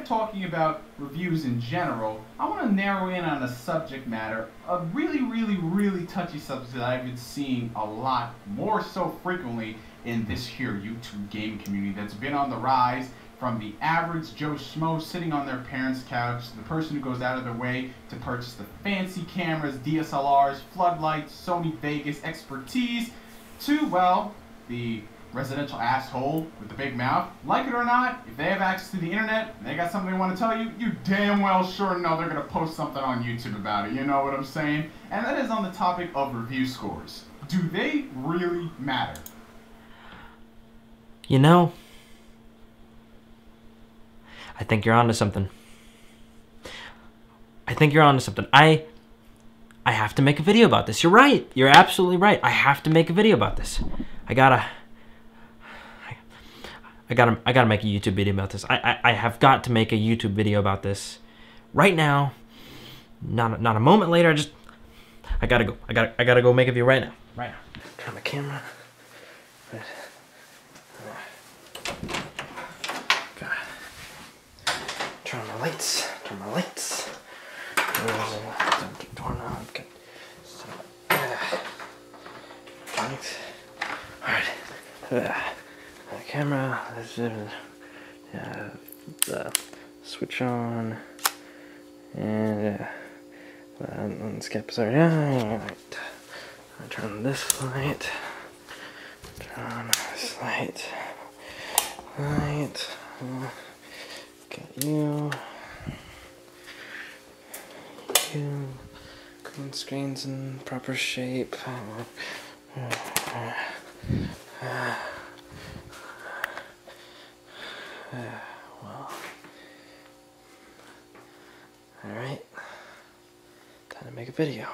talking about reviews in general, I want to narrow in on a subject matter, a really touchy subject that I've been seeing a lot, more so frequently in this here YouTube game community that's been on the rise, from the average Joe Schmo sitting on their parents' couch, to the person who goes out of their way to purchase the fancy cameras, DSLRs, floodlights, Sony Vegas expertise, to, well, the residential asshole with the big mouth. Like it or not, if they have access to the internet and they got something they want to tell you, you damn well sure know they're going to post something on YouTube about it, you know what I'm saying? And that is on the topic of review scores. Do they really matter? You know, I think you're onto something. I have to make a video about this. You're right. You're absolutely right. I have to make a video about this. I gotta make a YouTube video about this. I have got to make a YouTube video about this right now. Not a moment later. I gotta go. I gotta go make a video right now. Right now. Turn my camera. Right. God. Turn my lights. Doorknob. Good. Alright. Camera. Switch on. And skip. Sorry. Alright. Turn this light. Turn on this light. Got you. Green screen's in proper shape. Well. Alright. Time to make a video.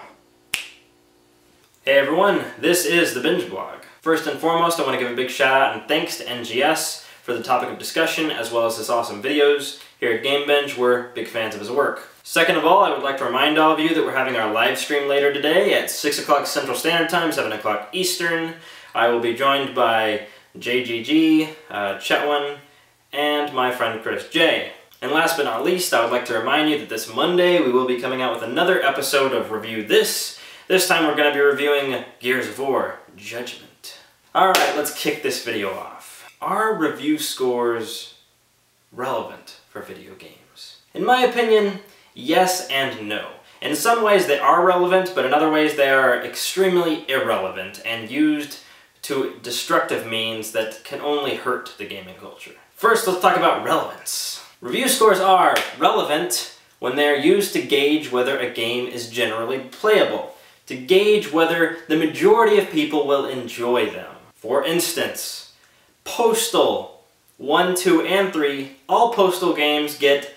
Hey everyone, this is the Binge blog. First and foremost, I want to give a big shout out and thanks to NGS for the topic of discussion as well as his awesome videos. Here at Game Binge, we're big fans of his work. Second of all, I would like to remind all of you that we're having our live stream later today at 6 o'clock Central Standard Time, 7 o'clock Eastern. I will be joined by JGG, Chetwin, and my friend Chris J. And last but not least, I would like to remind you that this Monday we will be coming out with another episode of Review This. This time we're going to be reviewing Gears of War Judgment. Alright, let's kick this video off. Are review scores relevant for video games? In my opinion, yes and no. In some ways they are relevant, but in other ways they are extremely irrelevant and used to destructive means that can only hurt the gaming culture. First, let's talk about relevance. Review scores are relevant when they are used to gauge whether a game is generally playable, to gauge whether the majority of people will enjoy them. For instance, Postal 1, 2, and 3, all Postal games get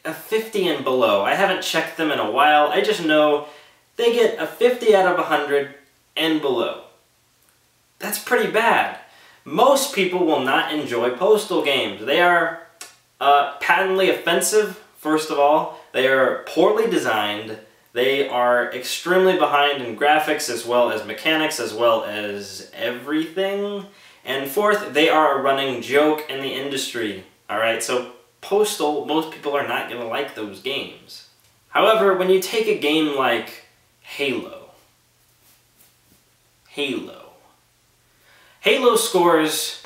a 50 and below. I haven't checked them in a while, I just know they get a 50 out of 100 and below. That's pretty bad. Most people will not enjoy Postal games. They are patently offensive, first of all. They are poorly designed. They are extremely behind in graphics as well as mechanics as well as everything. And fourth, they are a running joke in the industry. Alright, so Postal, most people are not going to like those games. However, when you take a game like Halo scores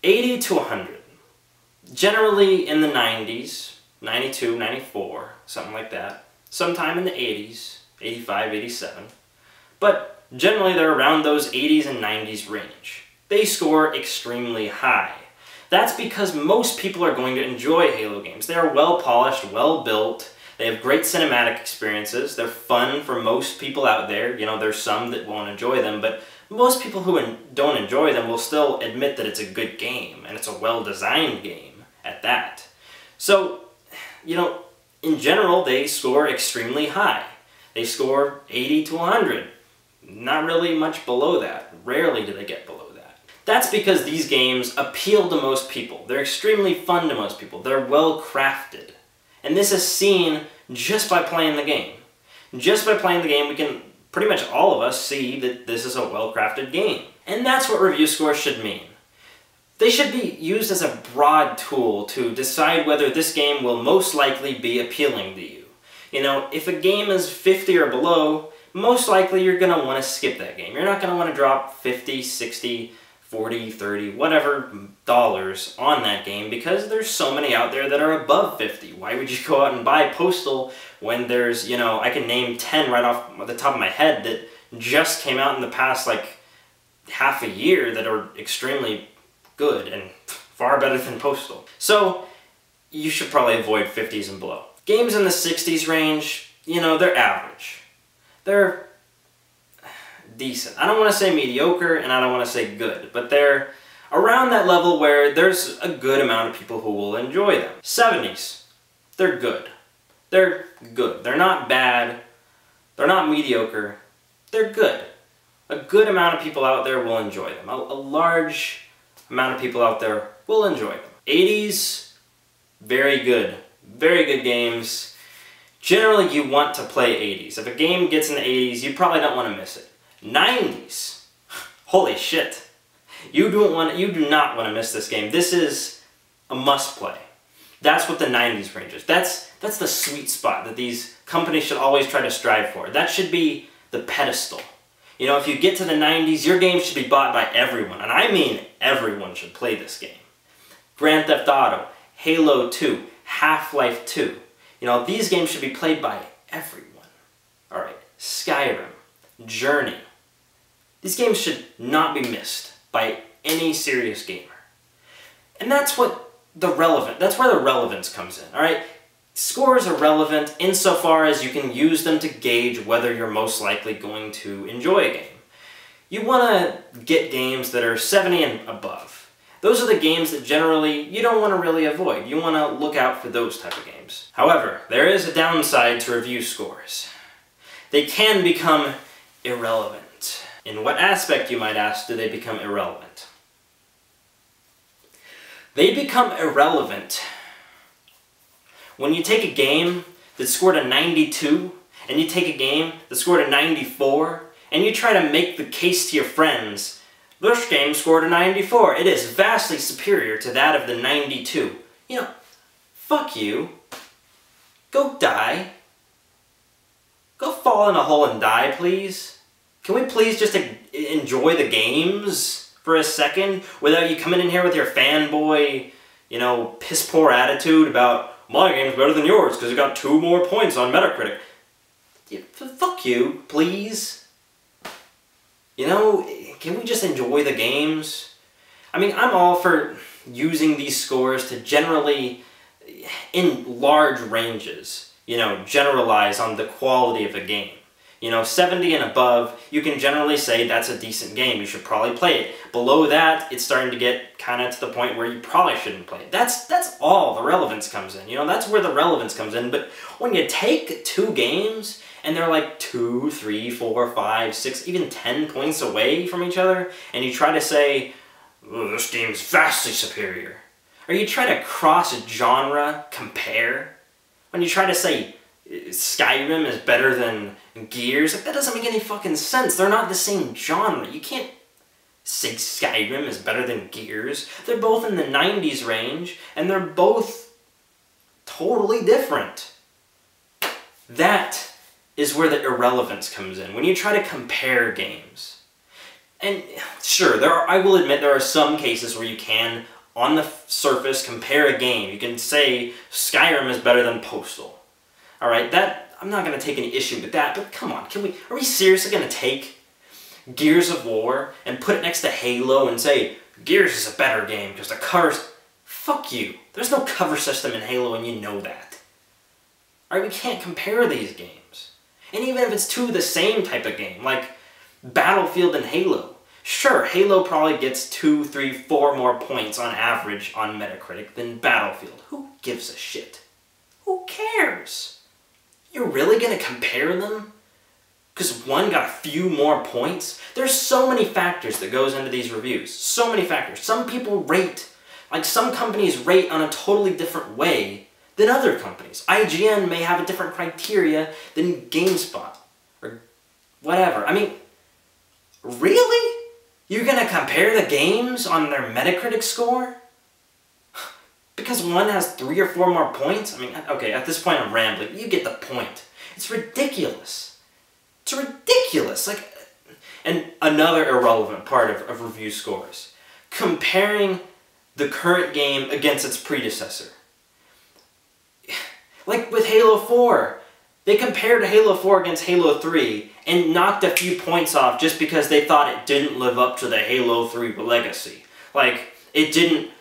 80 to 100. Generally in the 90s, 92, 94, something like that. Sometime in the 80s, 85, 87. But generally they're around those 80s and 90s range. They score extremely high. That's because most people are going to enjoy Halo games. They are well polished, well built. They have great cinematic experiences. They're fun for most people out there. You know, there's some that won't enjoy them, but most people who don't enjoy them will still admit that it's a good game, and it's a well-designed game at that. So, you know, in general, they score extremely high. They score 80 to 100. Not really much below that. Rarely do they get below that. That's because these games appeal to most people. They're extremely fun to most people. They're well crafted. And this is seen just by playing the game. Just by playing the game, we can, pretty much all of us, see that this is a well-crafted game. And that's what review scores should mean. They should be used as a broad tool to decide whether this game will most likely be appealing to you. You know, if a game is 50 or below, most likely you're going to want to skip that game. You're not going to want to drop 50, 60, 40, 30, whatever dollars on that game because there's so many out there that are above 50. Why would you go out and buy Postal when there's, you know, I can name 10 right off the top of my head that just came out in the past, like, half a year that are extremely good and far better than Postal. So, you should probably avoid 50s and below. Games in the 60s range, you know, they're average. They're decent. I don't want to say mediocre and I don't want to say good, but they're around that level where there's a good amount of people who will enjoy them. 70s, they're good. They're good. They're not bad. They're not mediocre. They're good. A good amount of people out there will enjoy them. A large amount of people out there will enjoy them. 80s, very good. Very good games. Generally, you want to play 80s. If a game gets in the 80s, you probably don't want to miss it. 90s. Holy shit. You do not want to miss this game. This is a must play. That's what the 90s range is. That's the sweet spot that these companies should always try to strive for. That should be the pedestal. You know, if you get to the 90s, your game should be bought by everyone. And I mean everyone should play this game. Grand Theft Auto, Halo 2, Half-Life 2. You know, these games should be played by everyone. Alright, Skyrim, Journey. These games should not be missed by any serious gamer. And that's where the relevance comes in, alright? Scores are relevant insofar as you can use them to gauge whether you're most likely going to enjoy a game. You want to get games that are 70 and above. Those are the games that generally you don't want to really avoid. You want to look out for those type of games. However, there is a downside to review scores. They can become irrelevant. In what aspect, you might ask, do they become irrelevant? They become irrelevant when you take a game that scored a 92, and you take a game that scored a 94, and you try to make the case to your friends, this game scored a 94. It is vastly superior to that of the 92. You know, fuck you. Go die. Go fall in a hole and die, please. Can we please just enjoy the games for a second without you coming in here with your fanboy, you know, piss-poor attitude about my game's better than yours because it got 2 more points on Metacritic. Yeah, fuck you, please. You know, can we just enjoy the games? I mean, I'm all for using these scores to generally, in large ranges, you know, generalize on the quality of a game. You know, 70 and above, you can generally say that's a decent game. You should probably play it. Below that, it's starting to get kind of to the point where you probably shouldn't play it. That's all the relevance comes in. You know, that's where the relevance comes in. But when you take 2 games and they're like 2, 3, 4, 5, 6, even 10 points away from each other, and you try to say, oh, this game's vastly superior, or you try to cross-genre compare, when you try to say Skyrim is better than Gears, like, that doesn't make any fucking sense. They're not the same genre. You can't say Skyrim is better than Gears. They're both in the 90s range, and they're both totally different. That is where the irrelevance comes in, when you try to compare games. And sure, I will admit there are some cases where you can, on the surface, compare a game. You can say Skyrim is better than Postal. Alright, I'm not going to take any issue with that, but come on, are we seriously going to take Gears of War and put it next to Halo and say, Gears is a better game because the covers... Fuck you. There's no cover system in Halo and you know that. Alright, we can't compare these games. And even if it's 2 the same type of game, like Battlefield and Halo, sure, Halo probably gets 2, 3, 4 more points on average on Metacritic than Battlefield. Who gives a shit? Who cares? You're really going to compare them? Because one got a few more points? There's so many factors that goes into these reviews. So many factors. Some people rate, like some companies rate on a totally different way than other companies. IGN may have a different criteria than GameSpot. Or whatever. I mean, really? You're gonna compare the games on their Metacritic score? Because one has 3 or 4 more points? I mean, okay, at this point I'm rambling. You get the point. It's ridiculous. It's ridiculous. Like, and another irrelevant part of review scores. Comparing the current game against its predecessor. Like with Halo 4. They compared Halo 4 against Halo 3 and knocked a few points off just because they thought it didn't live up to the Halo 3 legacy. Like, it didn't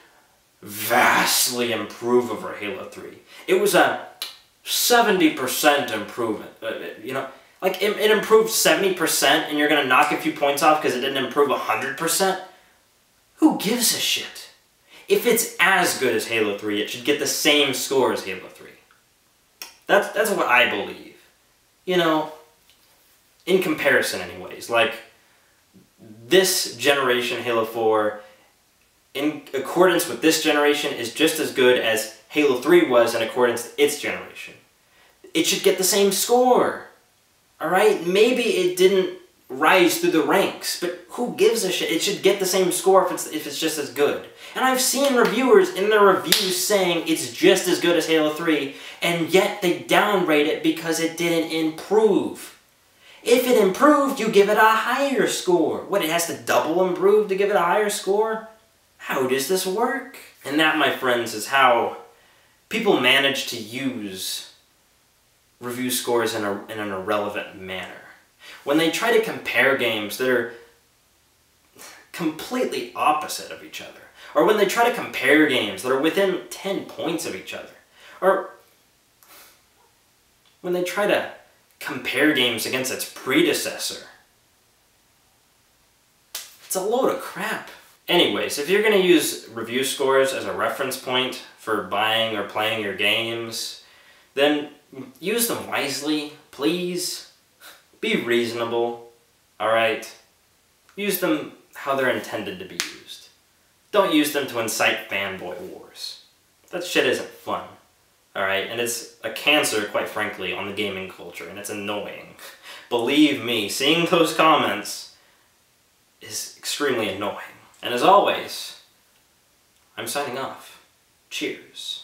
vastly improve over Halo 3. It was a 70% improvement. You know, like it improved 70% and you're going to knock a few points off because it didn't improve 100%? Who gives a shit? If it's as good as Halo 3, it should get the same score as Halo 3. That's what I believe. You know, in comparison anyways. Like, this generation Halo 4, in accordance with this generation, is just as good as Halo 3 was in accordance with its generation. It should get the same score. Alright? Maybe it didn't rise through the ranks, but who gives a shit? It should get the same score if it's just as good. And I've seen reviewers in their reviews saying it's just as good as Halo 3, and yet they downrate it because it didn't improve. If it improved, you give it a higher score. What, it has to double improve to give it a higher score? How does this work? And that, my friends, is how people manage to use review scores in an irrelevant manner. When they try to compare games that are completely opposite of each other, or when they try to compare games that are within 10 points of each other, or when they try to compare games against its predecessor, it's a load of crap. Anyways, if you're going to use review scores as a reference point for buying or playing your games, then use them wisely, please. Be reasonable, alright? Use them how they're intended to be used. Don't use them to incite fanboy wars. That shit isn't fun, alright? And it's a cancer, quite frankly, on the gaming culture, and it's annoying. Believe me, seeing those comments is extremely annoying. And as always, I'm signing off. Cheers.